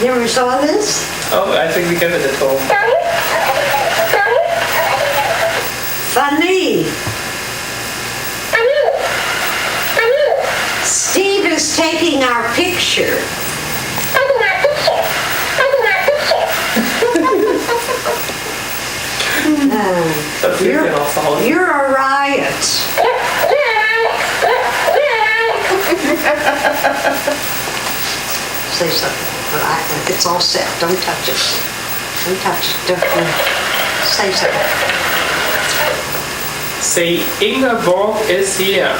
You ever saw this? Oh, I think we give it a toll. Funny. Steve is taking our picture. You're a riot. Say something. It's all set. Don't touch it. Don't touch it. Don't say something. Say Ingeborg is here.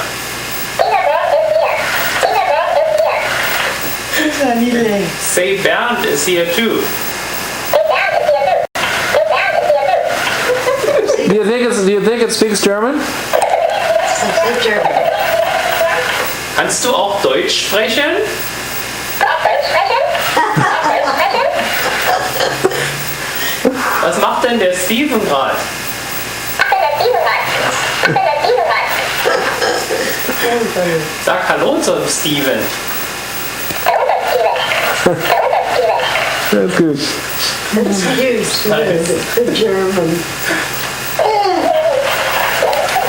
Say Bernd is here too. Do you think it speaks German? Say German. Kannst du auch Deutsch sprechen? Was macht denn der Steven gerade? Sag Hallo zum Steven. That's good. That's huge. Nice. Good German.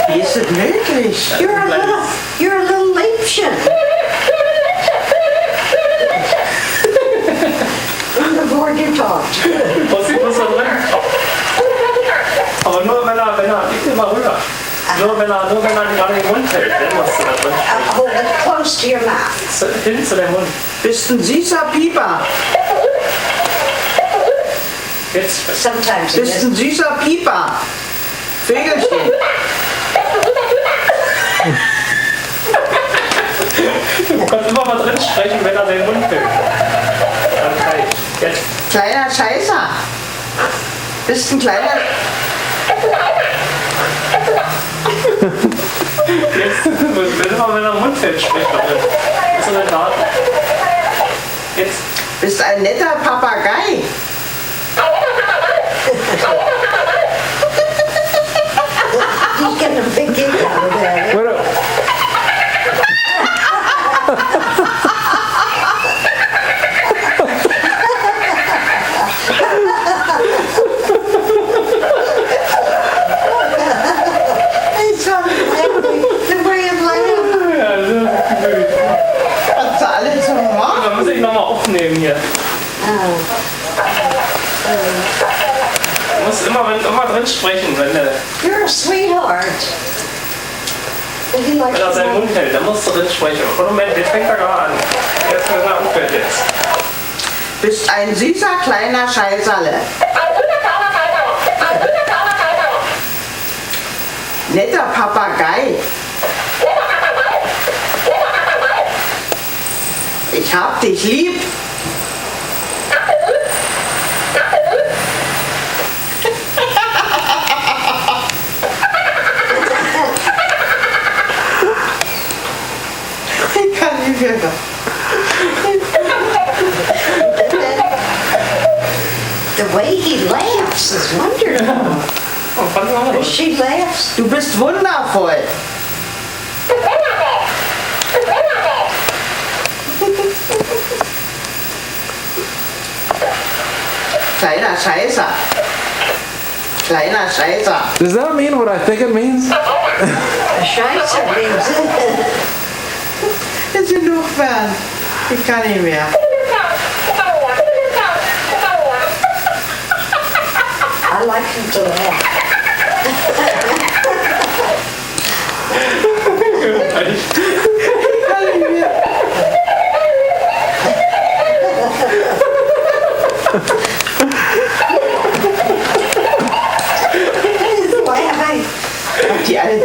Wie ist es möglich? You're a little Liebchen. From the board you talked. Was ist da drin? Aber nur wenn er liegt immer rüber. Nur wenn er gerade den Mund hält, dann musst du da drin. Hold it close to your mouth. Hin zu dem Mund. Bist ein süßer Pieper. Jetzt. Sometimes it Bist is. ein süßer Pieper. Vögelchen. Du kannst immer mal drin sprechen, wenn er den Mund hält. Okay. Jetzt. Kleiner Scheißer. Bist ein kleiner... Jetzt. Wenn immer wenn er den Mund hält, spricht er drin. Das ist so eine Daten. Jetzt. Bist ein netter Papagei. He's getting a big kick out of that. What a- He's so laughing. The way of laughing. Ja, das ist gut. Was da alles so macht. Da muss ich nochmal aufnehmen hier. Du musst immer drin sprechen, wenn You're a sweetheart. And he likes er seinen to Mund hält. Dann musst du drin sprechen. Und Moment, jetzt fängt er gerade an. Jetzt wenn er aufhört jetzt. Bist ein süßer kleiner Scheißerle. Netter Papagei. Ich hab dich lieb. Ich kann nicht mehr. The way he laughs is wonderful. Oh, fang mal an. She laughs. Du bist wundervoll. Kleiner Scheißer. Kleiner Scheißer. Does that mean what I think it means? Scheiße means Jetzt genug, Bernd. Ich kann nicht mehr. I like him to laugh. Ich kann nicht mehr. He's laughing. Die alle